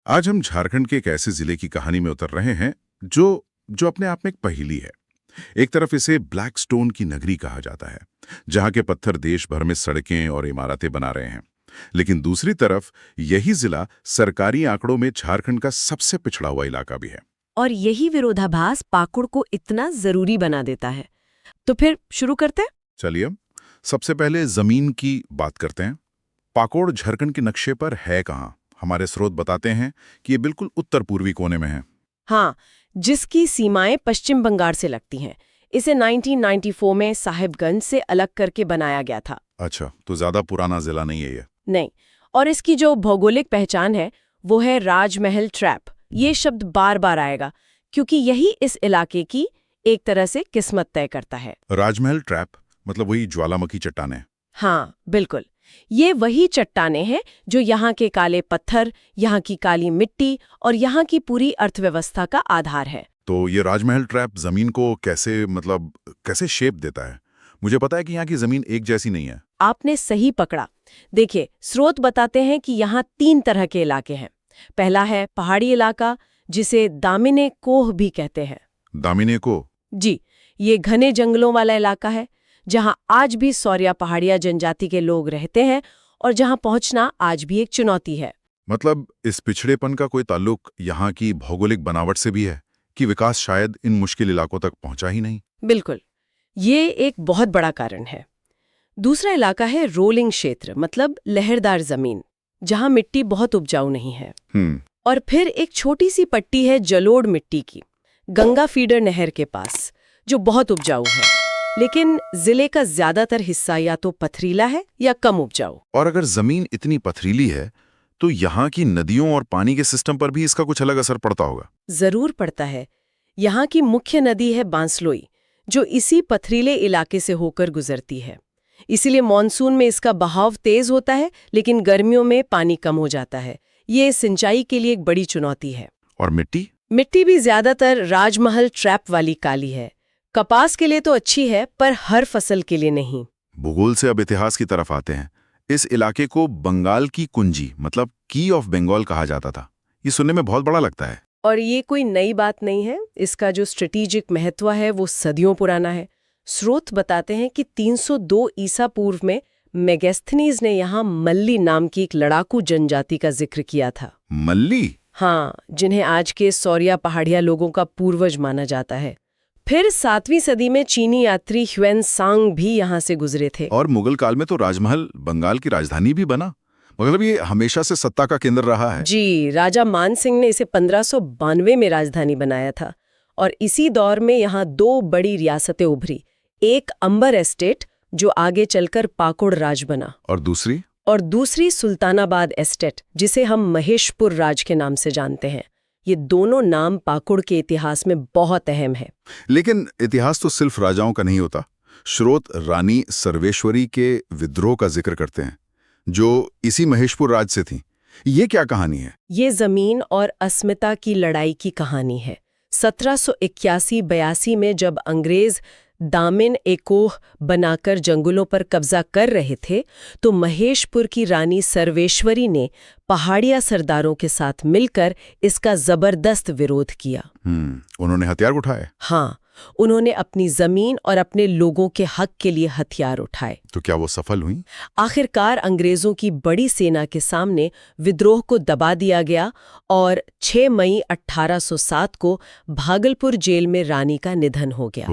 आज हम झारखंड के एक ऐसे जिले की कहानी में उतर रहे हैं जो जो अपने आप में एक पहेली है। एक तरफ इसे ब्लैक स्टोन की नगरी कहा जाता है, जहां के पत्थर देश भर में सड़कें और इमारतें बना रहे हैं। लेकिन दूसरी तरफ यही जिला सरकारी आंकड़ों में झारखंड का सबसे पिछड़ा हुआ इलाका भी है। और यही विरोधाभास पाकुड़ को इतना जरूरी बना देता है। तो फिर शुरू करते हैं। चलिए, सबसे पहले जमीन की बात करते हैं। पाकोड़ झारखंड के नक्शे पर है कहाँ? हमारे स्रोत बताते हैं कि ये बिल्कुल उत्तर पूर्वी कोने में है। हाँ, जिसकी सीमाएं पश्चिम बंगाल से लगती हैं। इसे 1994 में साहिबगंज से अलग करके बनाया गया था। अच्छा, तो ज्यादा पुराना जिला नहीं है ये। नहीं, और इसकी जो भौगोलिक पहचान है वो है राजमहल ट्रैप। ये शब्द बार बार आएगा क्योंकि यही इस इलाके की एक तरह से किस्मत तय करता है। राजमहल ट्रैप मतलब वही ज्वालामुखी चट्टानें। हाँ, बिल्कुल। ये वही चट्टानें हैं जो यहाँ के काले पत्थर, यहाँ की काली मिट्टी और यहाँ की पूरी अर्थव्यवस्था का आधार है। तो ये राजमहल ट्रैप जमीन को कैसे शेप देता है? मुझे पता है कि यहाँ की जमीन एक जैसी नहीं है। आपने सही पकड़ा। देखिए, स्रोत बताते हैं कि यहाँ 3 तरह के इलाके हैं। पहला है पहाड़ी इलाका, जिसे दामिने कोह भी कहते हैं। दामिने को? जी, ये घने जंगलों वाला इलाका है जहाँ आज भी सौरिया पहाड़िया जनजाति के लोग रहते हैं और जहाँ पहुँचना आज भी एक चुनौती है। मतलब इस पिछड़ेपन का कोई ताल्लुक यहाँ की भौगोलिक बनावट से भी है कि विकास शायद इन मुश्किल इलाकों तक पहुंचा ही नहीं? बिल्कुल, ये एक बहुत बड़ा कारण है। दूसरा इलाका है रोलिंग क्षेत्र, मतलब लहरदार जमीन, जहाँ मिट्टी बहुत उपजाऊ नहीं है। और फिर एक छोटी सी पट्टी है जलोढ़ मिट्टी की, गंगा फीडर नहर के पास, जो बहुत उपजाऊ है। लेकिन जिले का ज्यादातर हिस्सा या तो पथरीला है या कम उपजाऊ। और अगर जमीन इतनी पथरीली है तो यहाँ की नदियों और पानी के सिस्टम पर भी इसका कुछ अलग असर पड़ता होगा? जरूर पड़ता है। यहाँ की मुख्य नदी है बांसलोई, जो इसी पथरीले इलाके से होकर गुजरती है। इसीलिए मॉनसून में इसका बहाव तेज होता है, लेकिन गर्मियों में पानी कम हो जाता है। ये सिंचाई के लिए एक बड़ी चुनौती है। और मिट्टी भी ज्यादातर राजमहल ट्रैप वाली काली है। कपास के लिए तो अच्छी है, पर हर फसल के लिए नहीं। भूगोल से अब इतिहास की तरफ आते हैं। इस इलाके को बंगाल की कुंजी मतलब की ऑफ बंगाल कहा जाता था। ये सुनने में बहुत बड़ा लगता है। और ये कोई नई बात नहीं है। इसका जो स्ट्रेटेजिक महत्व है वो सदियों पुराना है। स्रोत बताते हैं कि 302 ईसा पूर्व में मेगस्थनीज ने यहाँ मल्ली नाम की एक लड़ाकू जनजाति का जिक्र किया था। मल्ली? हाँ, जिन्हें आज के सौरिया पहाड़िया लोगों का पूर्वज माना जाता है। फिर 7वीं सदी में चीनी यात्री ह्वेन सांग भी यहाँ से गुजरे थे। और मुगल काल में तो राजमहल बंगाल की राजधानी भी बना। मतलब ये हमेशा से सत्ता का केंद्र रहा है। जी, राजा मान सिंह ने इसे 1592 में राजधानी बनाया था। और इसी दौर में यहाँ 2 बड़ी रियासतें उभरी। एक अंबर एस्टेट, जो आगे चलकर पाकुड़ राज बना, और दूसरी सुल्तानाबाद एस्टेट, जिसे हम महेशपुर राज के नाम से जानते हैं। ये दोनों नाम पाकुड़ के इतिहास में बहुत अहम है। लेकिन इतिहास तो सिर्फ राजाओं का नहीं होता। स्रोत रानी सर्वेश्वरी के विद्रोह का जिक्र करते हैं, जो इसी महेशपुर राज से थी। ये क्या कहानी है? ये जमीन और अस्मिता की लड़ाई की कहानी है। 1781-82 में जब अंग्रेज दामिन एकोह बनाकर जंगलों पर कब्जा कर रहे थे, तो महेशपुर की रानी सर्वेश्वरी ने पहाड़िया सरदारों के साथ मिलकर इसका जबरदस्त विरोध किया। उन्होंने हथियार उठाए? हाँ, उन्होंने अपनी जमीन और अपने लोगों के हक के लिए हथियार उठाए। तो क्या वो सफल हुई? आखिरकार अंग्रेजों की बड़ी सेना के सामने विद्रोह को दबा दिया गया और 6 मई 1807 को भागलपुर जेल में रानी का निधन हो गया।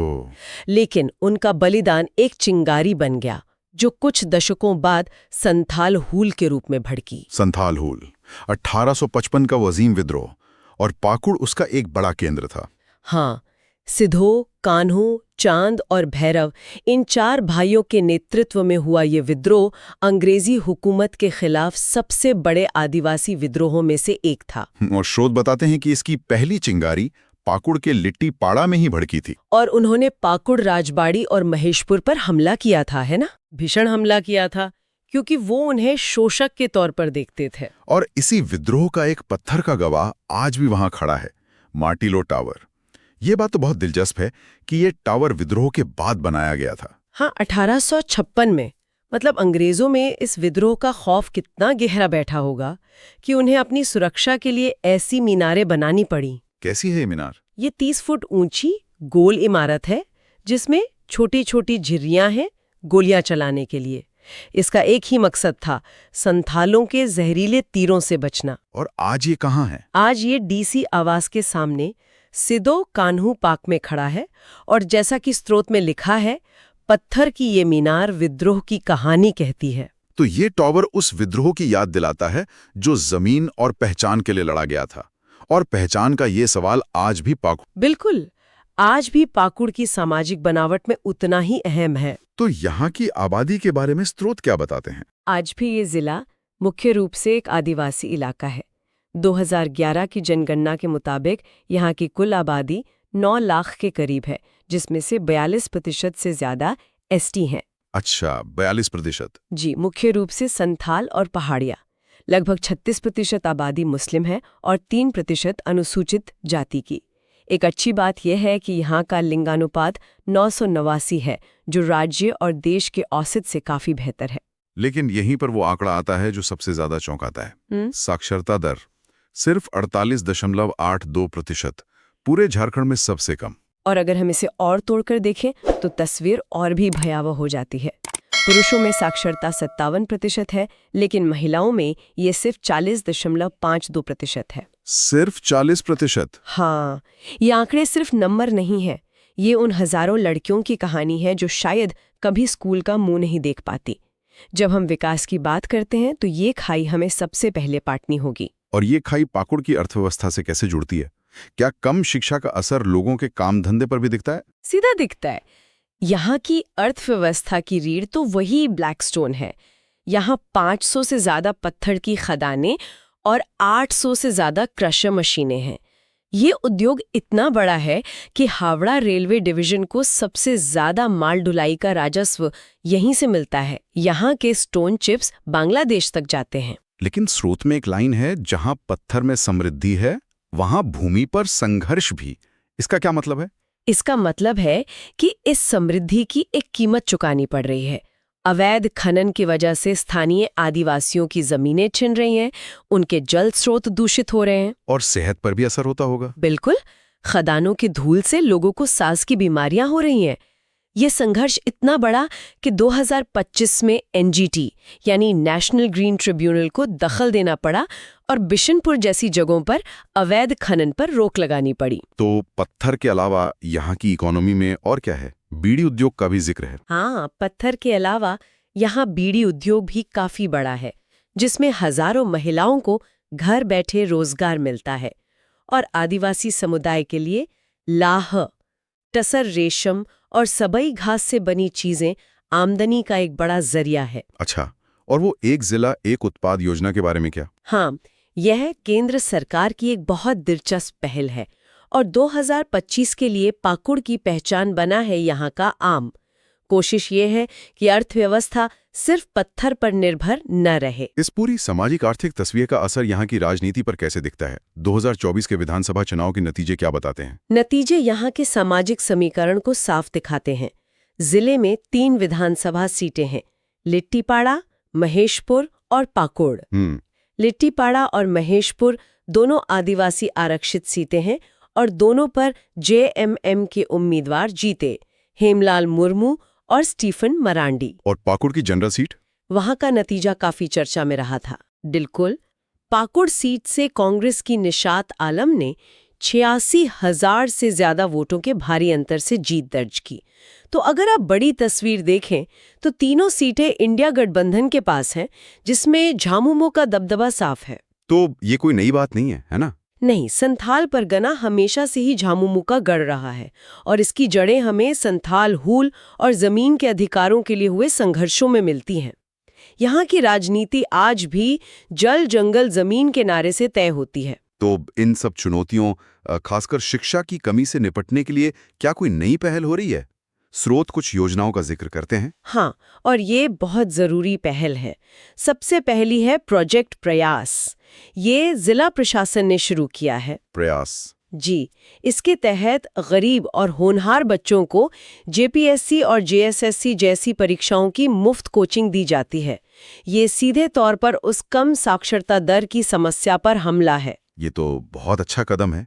लेकिन उनका बलिदान एक चिंगारी बन गया, जो कुछ दशकों बाद संथाल हूल के रूप में भड़की। संथाल हूल 1855 का वजीम विद्रोह, और पाकुड़ उसका एक बड़ा केंद्र था। हाँ, सिधो, कान्हू, चांद और भैरव, इन 4 भाइयों के नेतृत्व में हुआ ये विद्रोह अंग्रेजी हुकूमत के खिलाफ सबसे बड़े आदिवासी विद्रोहों में से एक था। और स्रोत बताते हैं कि इसकी पहली चिंगारी पाकुड़ के लिट्टी पाड़ा में ही भड़की थी। और उन्होंने पाकुड़, राजबाड़ी और महेशपुर पर हमला किया था, है ना? भीषण हमला किया था, क्योंकि वो उन्हें शोषक के तौर पर देखते थे। और इसी विद्रोह का एक पत्थर का गवाह आज भी वहां खड़ा है, मार्टिलो टावर। ये बात तो बहुत दिलचस्प है कि ये टावर विद्रोह के बाद बनाया गया था। हाँ, 1856 में मतलब अंग्रेजों में इस विद्रोह का खौफ कितना गहरा बैठा होगा कि उन्हें अपनी सुरक्षा के लिए ऐसी मीनारें बनानी पड़ी। कैसी है ये मीनार? ये 30 फुट ऊंची गोल इमारत है जिसमें छोटी छोटी झिर्रियां हैं गोलियां चलाने के लिए। इसका एक ही मकसद था, संथालों के जहरीले तीरों से बचना। और आज ये कहाँ है? आज ये डीसी आवास के सामने सिदो कान्हू पार्क में खड़ा है और जैसा कि स्रोत में लिखा है, पत्थर की ये मीनार विद्रोह की कहानी कहती है। तो ये टॉवर उस विद्रोह की याद दिलाता है जो जमीन और पहचान के लिए लड़ा गया था। और पहचान का ये सवाल आज भी बिल्कुल, आज भी पाकुड़ की सामाजिक बनावट में उतना ही अहम है। तो यहाँ की आबादी के बारे में स्रोत क्या बताते हैं? आज भी ये जिला मुख्य रूप से एक आदिवासी इलाका है। 2011 की जनगणना के मुताबिक यहाँ की कुल आबादी 9 लाख के करीब है, जिसमें से 42% से ज्यादा एसटी हैं। अच्छा, 42%? जी, मुख्य रूप से संथाल और पहाड़िया। लगभग 36% आबादी मुस्लिम है और 3% अनुसूचित जाति की। एक अच्छी बात यह है कि यहाँ का लिंगानुपात 989 है, जो राज्य और देश के औसत से काफी बेहतर है। लेकिन यहीं पर वो आंकड़ा आता है जो सबसे ज्यादा चौंकाता है। साक्षरता दर सिर्फ 48.82%, पूरे झारखंड में सबसे कम। और अगर हम इसे और तोड़कर देखें तो तस्वीर और भी भयावह हो जाती है। पुरुषों में साक्षरता 57% है, लेकिन महिलाओं में ये सिर्फ 40.52% है। सिर्फ 40%? हाँ, ये आंकड़े सिर्फ नंबर नहीं है, ये उन हजारों लड़कियों की कहानी है जो शायद कभी स्कूल का मुंह नहीं देख पाती। जब हम विकास की बात करते हैं तो ये खाई हमें सबसे पहले पाटनी होगी। और ये खाई पाकुड़ की अर्थव्यवस्था से कैसे जुड़ती है? क्या कम शिक्षा का असर लोगों के काम धंधे पर भी दिखता है? सीधा दिखता है। यहाँ की अर्थव्यवस्था की रीढ़ तो वही ब्लैकस्टोन है। यहाँ 500 से ज्यादा पत्थर की खदानें और 800 से ज्यादा क्रशर मशीनें हैं। ये उद्योग इतना बड़ा है कि हावड़ा रेलवे डिवीजन को सबसे ज्यादा माल ढुलाई का राजस्व यहीं से मिलता है। यहाँ के स्टोन चिप्स बांग्लादेश तक जाते हैं। लेकिन स्रोत में एक लाइन है, जहां पत्थर में समृद्धि है वहां भूमि पर संघर्ष भी। इसका क्या मतलब है? इसका मतलब है कि इस समृद्धि की एक कीमत चुकानी पड़ रही है। अवैध खनन की वजह से स्थानीय आदिवासियों की जमीनें छिन रही हैं, उनके जल स्रोत दूषित हो रहे हैं। और सेहत पर भी असर होता होगा। बिल्कुल, खदानों की धूल से लोगों को सांस की बीमारियां हो रही हैं। ये संघर्ष इतना बड़ा कि 2025 में एनजीटी यानी नेशनल ग्रीन ट्रिब्यूनल को दखल देना पड़ा और बिशनपुर जैसी जगहों पर अवैध खनन पर रोक लगानी पड़ी। तो पत्थर के अलावा यहाँ की इकोनॉमी में और क्या है? बीड़ी उद्योग का भी जिक्र है। हाँ, पत्थर के अलावा यहाँ बीड़ी उद्योग भी काफी बड़ा है, जिसमें हजारों महिलाओं को घर बैठे रोजगार मिलता है। और आदिवासी समुदाय के लिए लाह, टसर रेशम और सबई घास से बनी चीजें आमदनी का एक बड़ा जरिया है। अच्छा, और वो एक जिला एक उत्पाद योजना के बारे में क्या? हाँ, यह केंद्र सरकार की एक बहुत दिलचस्प पहल है और 2025 के लिए पाकुड़ की पहचान बना है यहाँ का आम। कोशिश ये है कि अर्थव्यवस्था सिर्फ पत्थर पर निर्भर न रहे। इस पूरी सामाजिक आर्थिक तस्वीर का असर यहाँ की राजनीति पर कैसे दिखता है? 2024 के विधानसभा चुनाव के नतीजे क्या बताते हैं? नतीजे यहाँ के सामाजिक समीकरण को साफ दिखाते हैं। जिले में 3 विधानसभा सीटें हैं, लिट्टीपाड़ा, महेशपुर और पाकुड़। लिट्टीपाड़ा और महेशपुर दोनों आदिवासी आरक्षित सीटें हैं और दोनों पर जेएमएम के उम्मीदवार जीते, हेमलाल मुर्मू और स्टीफन मरांडी। और पाकुड़ की जनरल सीट? वहां का नतीजा काफी चर्चा में रहा था। बिल्कुल, पाकुड़ सीट से कांग्रेस की निशात आलम ने 86,000 से ज्यादा वोटों के भारी अंतर से जीत दर्ज की। तो अगर आप बड़ी तस्वीर देखें तो तीनों सीटें इंडिया गठबंधन के पास हैं, जिसमें झामुमो का दबदबा साफ है। तो ये कोई नई बात नहीं है ना? नहीं, संथाल परगना हमेशा से ही झामुमो का गढ़ रहा है और इसकी जड़ें हमें संथाल हूल और जमीन के अधिकारों के लिए हुए संघर्षों में मिलती हैं। यहाँ की राजनीति आज भी जल जंगल जमीन के नारे से तय होती है। तो इन सब चुनौतियों, खासकर शिक्षा की कमी से निपटने के लिए क्या कोई नई पहल हो रही है? स्रोत कुछ योजनाओं का जिक्र करते हैं। हाँ, और ये बहुत जरूरी पहल है। सबसे पहली है प्रोजेक्ट प्रयास। ये जिला प्रशासन ने शुरू किया है। प्रयास जी, इसके तहत गरीब और होनहार बच्चों को जेपीएससी और जेएसएससी जैसी परीक्षाओं की मुफ्त कोचिंग दी जाती है। ये सीधे तौर पर उस कम साक्षरता दर की समस्या पर हमला है। ये तो बहुत अच्छा कदम है।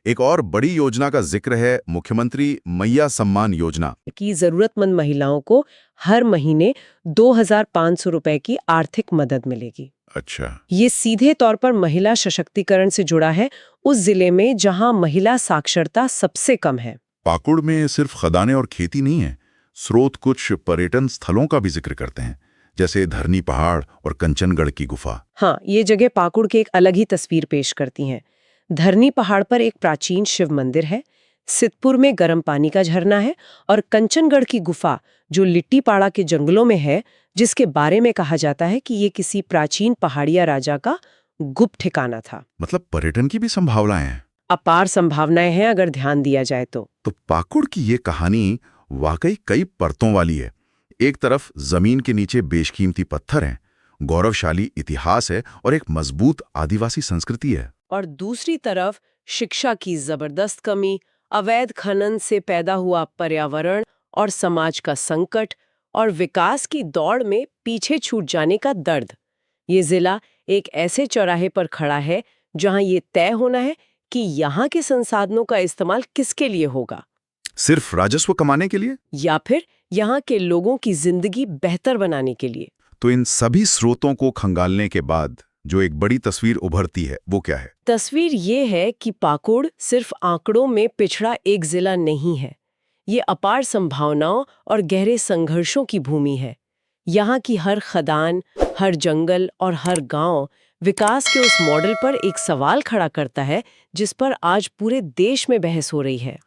एक और बड़ी योजना का जिक्र है मुख्यमंत्री मैया सम्मान योजना। कि जरूरतमंद महिलाओं को हर महीने 2,500 रुपए की आर्थिक मदद मिलेगी। अच्छा। ये सीधे तौर पर महिला सशक्तिकरण से जुड़ा है उस जिले में जहां महिला साक्षरता सबसे कम है। पाकुड़ में सिर्फ खदानें और खेती नहीं है, स्रोत कुछ पर्यटन स्थलों का भी जिक्र करते हैं, जैसे धरनी पहाड़ और कंचनगढ़ की गुफा। हाँ, ये जगह पाकुड़ की एक अलग ही तस्वीर पेश करती हैं। धरनी पहाड़ पर एक प्राचीन शिव मंदिर है, सिद्धपुर में गर्म पानी का झरना है और कंचनगढ़ की गुफा जो लिट्टीपाड़ा के जंगलों में है, जिसके बारे में कहा जाता है कि ये किसी प्राचीन पहाड़िया राजा का गुप्त ठिकाना था। मतलब पर्यटन की भी संभावनाएं हैं। अपार संभावनाएं हैं अगर ध्यान दिया जाए तो। पाकुड़ की ये कहानी वाकई कई परतों वाली है। एक तरफ जमीन के नीचे बेशकीमती पत्थर हैं, गौरवशाली इतिहास है और एक मजबूत आदिवासी संस्कृति है। और दूसरी तरफ शिक्षा की जबरदस्त कमी, अवैध खनन से पैदा हुआ पर्यावरण और समाज का संकट और विकास की दौड़ में पीछे छूट जाने का दर्द। ये जिला एक ऐसे चौराहे पर खड़ा है जहां ये तय होना है कि यहाँ के संसाधनों का इस्तेमाल किसके लिए होगा, सिर्फ राजस्व कमाने के लिए या फिर यहाँ के लोगों की जिंदगी बेहतर बनाने के लिए। तो इन सभी स्रोतों को खंगालने के बाद जो एक बड़ी तस्वीर उभरती है वो क्या है? तस्वीर ये है कि पाकुड़ सिर्फ आंकड़ों में पिछड़ा एक जिला नहीं है। ये अपार संभावनाओं और गहरे संघर्षों की भूमि है। यहाँ की हर खदान, हर जंगल और हर गांव विकास के उस मॉडल पर एक सवाल खड़ा करता है जिस पर आज पूरे देश में बहस हो रही है।